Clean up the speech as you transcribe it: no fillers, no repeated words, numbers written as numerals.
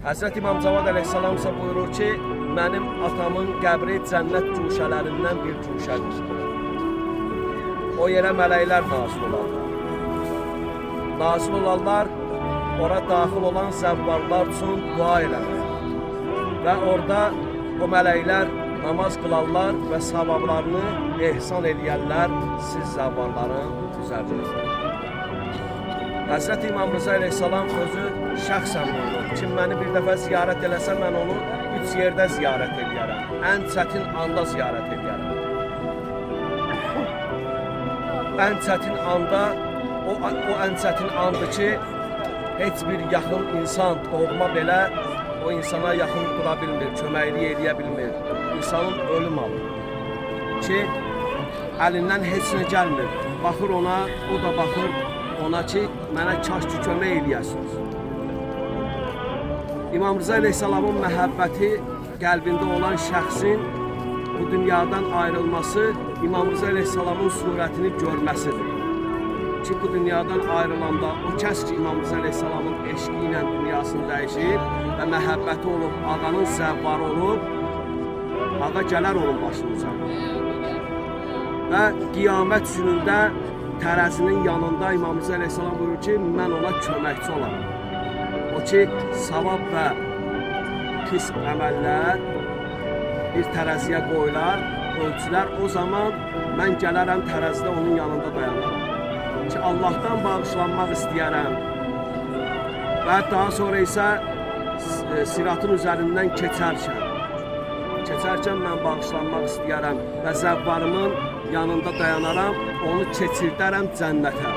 Həzrət İmam Cavad əleyhissalam isə buyurur ki, mənim atamın qəbri cənnət cuşələrindən bir cuşədir. O yerə mələklər nazil olarlar. Nazil olarlar, ora daxil olan zəvvarlar üçün dua eləmək. Və orada o mələklər namaz qılarlar və savablarını ehsan eləyərlər siz zəvvarların üzərinizdə. Həzrət İmam Rıza əleyhissalam özü şəxsən buyurur. Kim məni bir dəfə ziyarət eləsə, mən onu 3 yerdə ziyarət edərəm. Ən çətin anda ziyarət edərəm. Ən çətin anda, o ən çətin andır ki, heç bir yaxın insan, doğma belə o insana yaxın dura bilmir, köməklik eləyə bilmir. İnsanın ölüm alır. Ki, əlindən heç nə gəlmir. Baxır ona, o da baxır ona ki, mənə kaş ki, kömək eləyəsiniz. İmam Rıza əleyhissalamın məhəbbəti qəlbində olan şəxsin bu dünyadan ayrılması İmam Rıza əleyhissalamın surətini görməsidir. Ki, bu dünyadan ayrılanda o kəs ki, İmam Rıza əleyhissalamın eşqi ilə dünyasını dəyişir və məhəbbəti olub, ağanın zəvvarı olub, ağa gələr onun başınıza. Və qiyamət günündə tərəzinin yanında İmam Rıza əleyhissalam buyurur ki, mən ona köməkçi olaram. O ki, savab və pis əməllər bir tərəziyə qoyular, ölçülər. O zaman mən gələrəm tərəzidə onun yanında dayanaram. Ki, Allahdan bağışlanmaq istəyərəm. Və daha sonra isə siratın üzərindən keçərkən mən bağışlanmaq istəyərəm və zəvvarımın yanında dayanaram, onu keçirdərəm cənnətə.